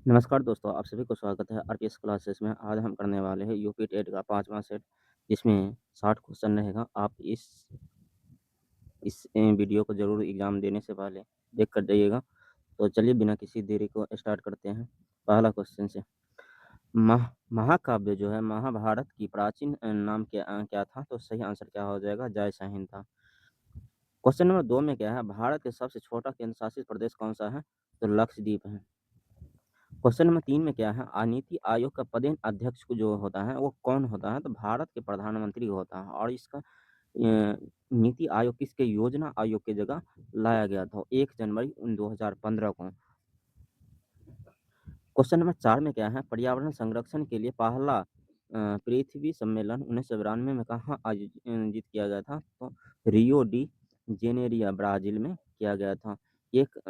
नमस्कार दोस्तों, आप सभी को स्वागत है आरपीएस क्लासेस में। आज हम करने वाले हैं यूपी टेट का 5वां सेट, जिसमें 60 क्वेश्चन रहेगा। आप इस वीडियो को ज़रूर एग्ज़ाम देने से पहले देख कर जाइएगा। तो चलिए बिना किसी देरी को स्टार्ट करते हैं पहला क्वेश्चन से। महाकाव्य जो है महाभारत की प्राचीन नाम क्या था? तो सही आंसर क्या हो जाएगा? जय हिंद था। क्वेश्चन नंबर 2 में क्या है? भारत के सबसे छोटा केंद्र शासित प्रदेश कौन सा है? तो लक्षद्वीप है। क्वेश्चन नंबर 3 में क्या है? नीति आयोग का पदेन अध्यक्ष को जो होता है वो कौन होता है? तो भारत के प्रधानमंत्री होता है। और इसका नीति आयोग किसके योजना आयोग की जगह लाया गया था? 1 जनवरी 2015 को। क्वेश्चन नंबर 4 में क्या है? पर्यावरण संरक्षण के लिए पहला पृथ्वी सम्मेलन 1992 में कहाँ आयोजित किया गया था? तो रियो डी जेनेरिया ब्राज़ील में किया गया था। एक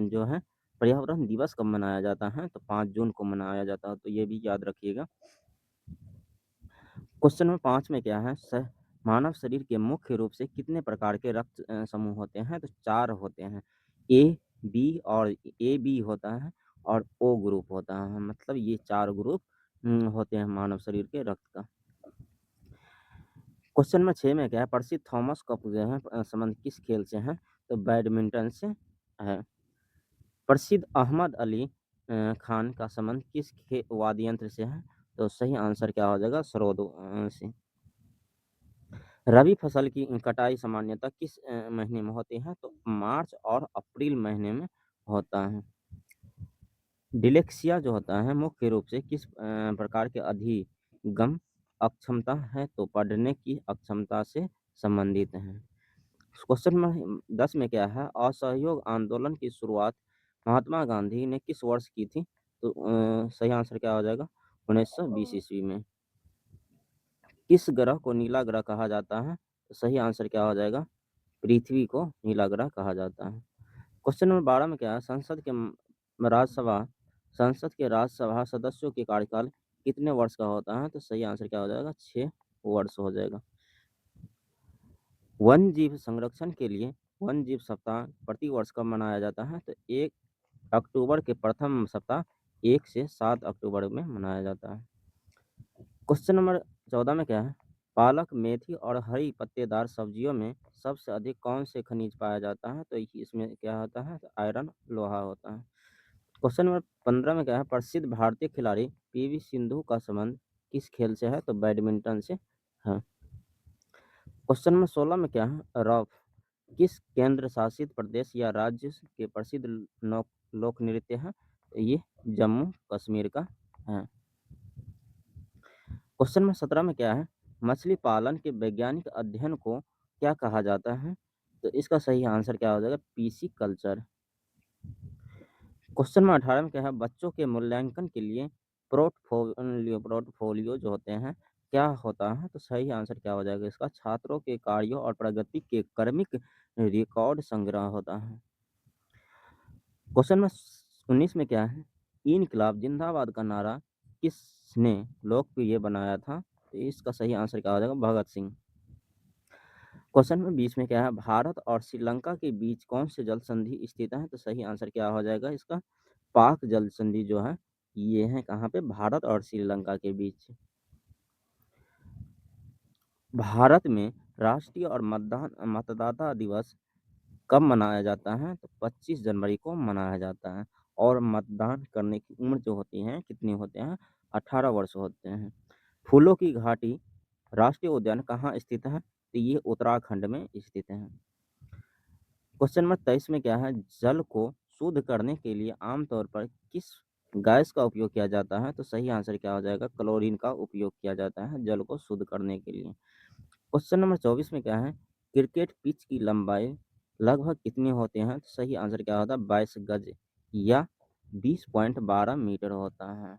जो है पर्यावरण दिवस कब मनाया जाता है? तो 5 जून को मनाया जाता है, तो ये भी याद रखिएगा। क्वेश्चन नंबर 5 में क्या है? मानव शरीर के मुख्य रूप से कितने प्रकार के रक्त समूह होते हैं? तो 4 होते हैं। ए, बी और ए बी होता है और ओ ग्रुप होता है। मतलब ये 4 ग्रुप होते हैं मानव शरीर के रक्त का। क्वेश्चन नंबर 6 में क्या है? प्रसिद्ध थॉमस कप जो है संबंध किस खेल से है? तो बैडमिंटन से है। प्रसिद्ध अहमद अली खान का संबंध किस वाद्य यंत्र से है? तो सही आंसर क्या हो जाएगा? सरोद से। रबी फसल की कटाई सामान्यतः किस महीने में होती है? तो मार्च और अप्रैल महीने में होता है। डिलेक्सिया जो होता है मुख्य रूप से किस प्रकार के अधिगम अक्षमता है? तो पढ़ने की अक्षमता से संबंधित है। क्वेश्चन नंबर 10 में क्या है? असहयोग आंदोलन की शुरुआत महात्मा गांधी ने किस वर्ष की थी? तो सही आंसर क्या हो जाएगा? 1920 ईस्वी में। किस ग्रह को नीला ग्रह कहा जाता है? तो सही आंसर क्या हो जाएगा? पृथ्वी को नीला ग्रह कहा जाता है। क्वेश्चन नंबर 12 में क्या है? संसद के राज्यसभा सदस्यों के कार्यकाल कितने वर्ष का होता है? तो सही आंसर क्या हो जाएगा? 6 वर्ष हो जाएगा। वन जीव संरक्षण के लिए वन जीव सप्ताह प्रति वर्ष कब मनाया जाता है? तो 1 अक्टूबर के प्रथम सप्ताह 1 से 7 अक्टूबर में मनाया जाता है। क्वेश्चन नंबर 14 में क्या है? पालक, मेथी और हरी पत्तेदार सब्जियों में सबसे अधिक कौन से खनिज पाया जाता है? तो इसमें क्या होता है? तो आयरन, लोहा होता है। क्वेश्चन नंबर 15 में क्या है? प्रसिद्ध भारतीय खिलाड़ी पीवी सिंधु का संबंध किस खेल से है? तो बैडमिंटन से है। क्वेश्चन नंबर 16 में क्या है? रॉफ किस केंद्र शासित प्रदेश या राज्य के प्रसिद्ध लोक नृत्य है? तो ये जम्मू कश्मीर का है। क्वेश्चन नंबर 17 में क्या है? मछली पालन के वैज्ञानिक अध्ययन को क्या कहा जाता है? तो इसका सही आंसर क्या हो जाएगा? PC culture. क्वेश्चन नंबर 18 में क्या है? बच्चों के मूल्यांकन के लिए पोर्टफोलियो जो होते हैं क्या होता है? तो सही आंसर क्या हो जाएगा इसका? छात्रों के कार्यों और प्रगति के क्रमिक रिकॉर्ड संग्रह होता है। क्वेश्चन नंबर 19 में क्या है? इनकलाब जिंदाबाद का नारा किसने लोकप्रिय बनाया था? तो इसका सही आंसर क्या हो जाएगा? भगत सिंह। क्वेश्चन नंबर 20 में क्या है? भारत और श्रीलंका के बीच कौन से जल संधि स्थित है? तो सही आंसर क्या हो जाएगा इसका? पाक जल संधि जो है ये है कहाँ पे? भारत और श्रीलंका के बीच। भारत में राष्ट्रीय और मतदाता दिवस कब मनाया जाता है? तो 25 जनवरी को मनाया जाता है। और मतदान करने की उम्र जो होती है कितनी होते हैं? 18 वर्ष होते हैं। फूलों की घाटी राष्ट्रीय उद्यान कहाँ स्थित है? तो ये उत्तराखंड में स्थित है। क्वेश्चन नंबर 23 में क्या है? जल को शुद्ध करने के लिए आमतौर पर किस गैस का उपयोग किया जाता है? तो सही आंसर क्या हो जाएगा? क्लोरीन का उपयोग किया जाता है जल को शुद्ध करने के लिए। क्वेश्चन नंबर 24 में क्या है? क्रिकेट पिच की लंबाई लगभग कितनी होती है? तो सही आंसर क्या होता है? 22 गज या 20.12 मीटर होता है।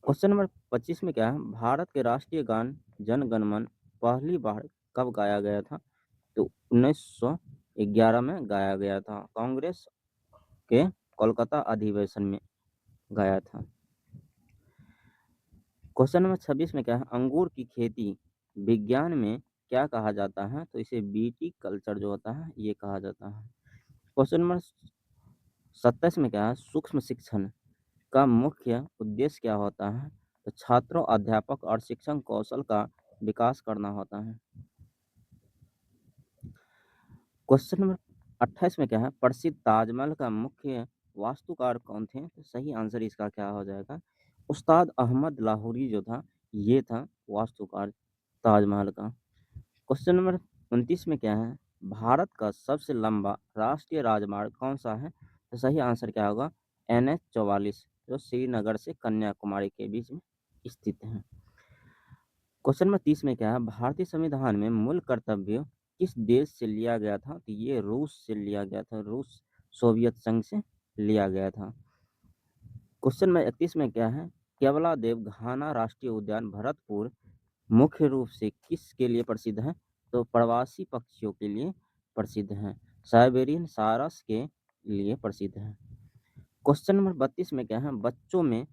क्वेश्चन नंबर 25 में क्या है? भारत के राष्ट्रीय गान जन गण मन पहली बार कब गाया गया था? तो 1911 में गाया गया था। कांग्रेस के कोलकाता अधिवेशन में गाया था। क्वेश्चन नंबर 26 में क्या है? अंगूर की खेती विज्ञान में क्या कहा जाता है? तो इसे बीटी कल्चर जो होता है ये कहा जाता है। क्वेश्चन नंबर 27 में क्या है? सूक्ष्म शिक्षण का मुख्य उद्देश्य क्या होता है? तो छात्रों, अध्यापक और शिक्षण कौशल का विकास करना होता है। क्वेश्चन नंबर 28 में क्या है? प्रसिद्ध ताजमहल का मुख्य वास्तुकार कौन थे? तो सही आंसर इसका क्या हो जाएगा? उस्ताद अहमद लाहौरी जो था, ये था वास्तुकार ताजमहल का। क्वेश्चन नंबर 29 में क्या है? भारत का सबसे लंबा राष्ट्रीय राजमार्ग कौन सा है? तो सही आंसर क्या होगा? NH 44, जो श्रीनगर से कन्याकुमारी के बीच में स्थित है। क्वेश्चन नंबर 30 में क्या है? भारतीय संविधान में मूल कर्तव्य किस देश से लिया गया था? तो ये रूस से लिया गया था, रूस सोवियत संघ से लिया गया था। क्वेश्चन नंबर 31 में क्या है? केवलादेव घाना राष्ट्रीय उद्यान भरतपुर मुख्य रूप से किसके लिए प्रसिद्ध है? तो प्रवासी पक्षियों के लिए प्रसिद्ध है, साइबेरियन सारस के लिए प्रसिद्ध है। क्वेश्चन नंबर 32 में क्या है? बच्चों में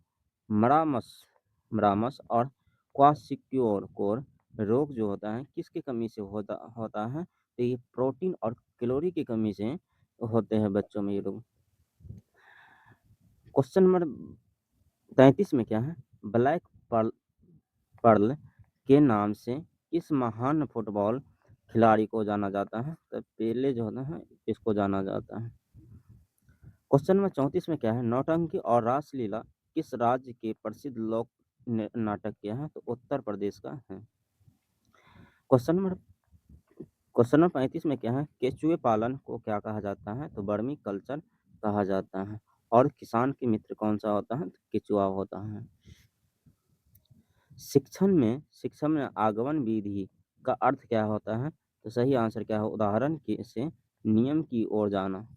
मरामस मरामस और क्वाशिक्योर रोग जो होता है किसकी कमी से होता होता है? तो ये प्रोटीन और कैलोरी की कमी से होते हैं बच्चों में ये रोग। क्वेश्चन नंबर 33 में क्या है? ब्लैक पर्ल पर्ल के नाम से किस महान फुटबॉल खिलाड़ी को जाना जाता है? तो पेले जो होता है इसको जाना जाता है। क्वेश्चन नंबर 34 में क्या है? नौटंकी और रासलीला किस राज्य के प्रसिद्ध लोक नाटक के हैं? तो उत्तर प्रदेश का है। क्वेश्चन नंबर 35 में क्या है? केचुए पालन को क्या कहा जाता है? तो वर्मी कल्चर कहा जाता है। और किसान के मित्र कौन सा होता है? तो केचुआ होता है। शिक्षण में आगमन विधि का अर्थ क्या होता है? तो सही आंसर क्या है? उदाहरण के से नियम की ओर जाना।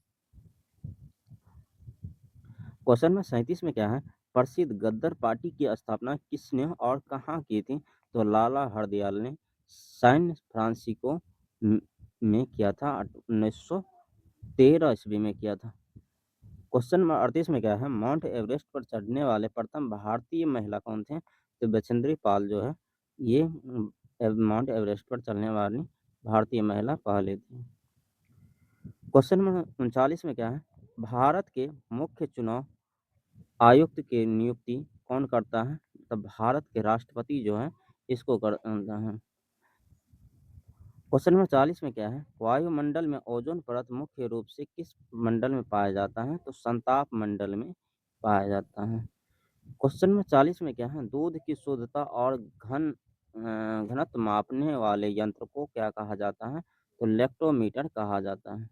क्वेश्चन में 37 में क्या है? प्रसिद्ध गद्दर पार्टी की स्थापना किसने और कहाँ की थी? तो लाला हरदयाल ने सैन फ्रांसिस्को में किया था, 1913 ईस्वी में किया था। क्वेश्चन नंबर 38 में क्या है? माउंट एवरेस्ट पर चढ़ने वाले प्रथम भारतीय महिला कौन थे? तो बछेंद्री पाल जो है ये माउंट एवरेस्ट पर चढ़ने वाली भारतीय महिला पहले थी। क्वेश्चन नंबर 39 में क्या है? भारत के मुख्य चुनाव आयुक्त की नियुक्ति कौन करता है? तब भारत के राष्ट्रपति जो है इसको करता है। क्वेश्चन नंबर 40 में क्या है? वायुमंडल में ओजोन परत मुख्य रूप से किस मंडल में पाया जाता है? तो संताप मंडल में पाया जाता है। क्वेश्चन नंबर 40 में क्या है? दूध की शुद्धता और घनत्व मापने वाले यंत्र को क्या कहा जाता है? तो लेक्टोमीटर कहा जाता है।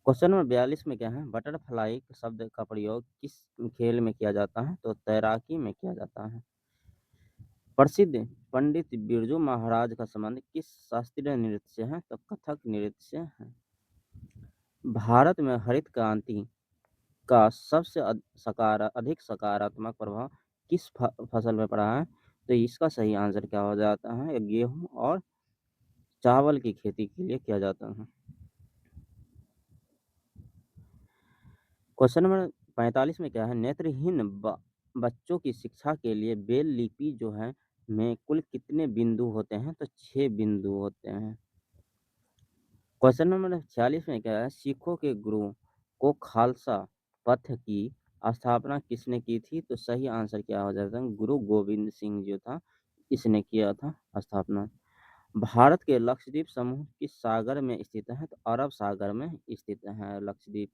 क्वेश्चन नंबर 42 में क्या है? बटरफ्लाई शब्द का प्रयोग किस खेल में किया जाता है? तो तैराकी में किया जाता है। प्रसिद्ध पंडित बिरजू महाराज का संबंध किस शास्त्रीय नृत्य से है? तो कथक नृत्य से है। भारत में हरित क्रांति का सबसे अधिक सकारात्मक प्रभाव किस फसल में पड़ा है? तो इसका सही आंसर क्या हो जाता है? गेहूं और चावल की खेती के लिए किया जाता है। क्वेश्चन नंबर 45 में क्या है? नेत्रहीन बच्चों की शिक्षा के लिए ब्रेल लिपि जो है में कुल कितने बिंदु होते हैं? तो 6 बिंदु होते हैं। क्वेश्चन नंबर 46 में क्या है? सिखों के गुरु को खालसा पंथ की स्थापना किसने की थी? तो सही आंसर क्या हो जाता है? गुरु गोविंद सिंह जो था इसने किया था स्थापना। भारत के लक्षद्वीप समूह किस सागर में स्थित है? तो अरब सागर में स्थित है लक्षद्वीप।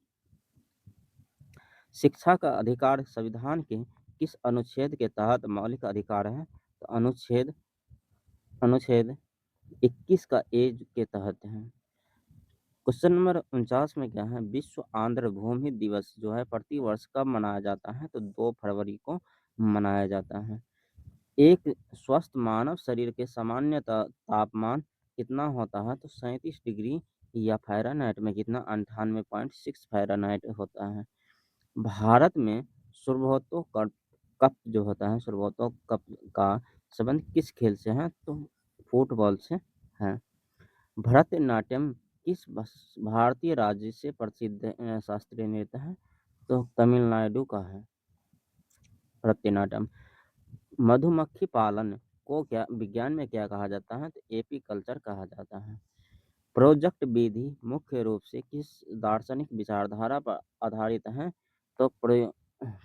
शिक्षा का अधिकार संविधान के किस अनुच्छेद के तहत मौलिक अधिकार है? तो अनुच्छेद 21 का एज के तहत है। क्वेश्चन नंबर 49 में क्या है? विश्व आंध्र भूमि दिवस जो है प्रति वर्ष कब मनाया जाता है? तो 2 फरवरी को मनाया जाता है। एक स्वस्थ मानव शरीर के सामान्य तापमान कितना होता है? तो 37 डिग्री या फ़ारेनहाइट में कितना? 98.6 फ़ारेनहाइट होता है। भारत में सर्वोत्तम कप जो होता है, सर्वोत्तम कप का संबंध किस खेल से है? तो फुटबॉल से है। भरतनाट्यम किस भारतीय राज्य से प्रसिद्ध शास्त्रीय नृत्य है? तो तमिलनाडु का है भरतनाट्यम। मधुमक्खी पालन को क्या विज्ञान में क्या कहा जाता है? तो एपी कल्चर कहा जाता है। प्रोजेक्ट विधि मुख्य रूप से किस दार्शनिक विचारधारा पर आधारित है? तो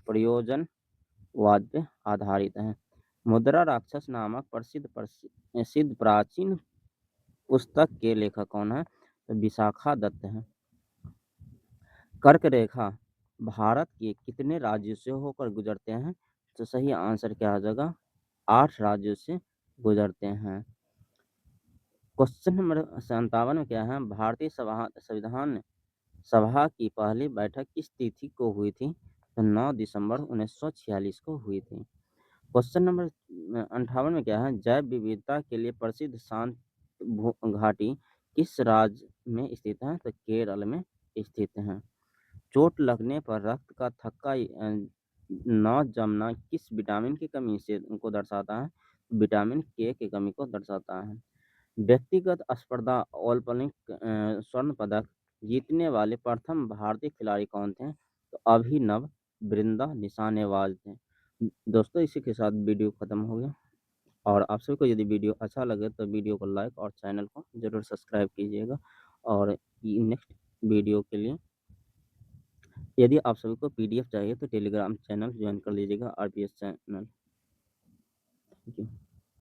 प्रयोजनवाद पे आधारित है। मुद्रा राक्षस नामक सिद्ध प्राचीन पुस्तक के लेखक कौन है? तो विशाखा दत्त हैं। कर्क रेखा भारत के कितने राज्यों से होकर गुजरते हैं? तो सही आंसर क्या हो जाएगा? 8 राज्यों से गुजरते हैं। क्वेश्चन नंबर 57 में क्या है? भारतीय संविधान सभा की पहली बैठक किस तिथि को हुई थी? तो 9 दिसंबर 1946 को हुई थी। क्वेश्चन नंबर 58 में क्या है? जैव विविधता के लिए प्रसिद्ध शांत घाटी किस राज्य में स्थित है? तो केरल में स्थित है। चोट लगने पर रक्त का थक्का न जमना किस विटामिन की कमी से को दर्शाता है? विटामिन के की कमी को दर्शाता है। व्यक्तिगत स्पर्धा ओलंपिक स्वर्ण पदक जीतने वाले प्रथम भारतीय खिलाड़ी कौन थे? तो अभिनव बिंद्रा निशानेबाज थे। दोस्तों इसी के साथ वीडियो खत्म हो गया और आप सभी को यदि वीडियो अच्छा लगे तो वीडियो को लाइक और चैनल को जरूर सब्सक्राइब कीजिएगा। और नेक्स्ट वीडियो के लिए यदि आप सभी को पीडीएफ चाहिए तो टेलीग्राम चैनल ज्वाइन कर लीजिएगा, आरपीएस चैनल। Thank you.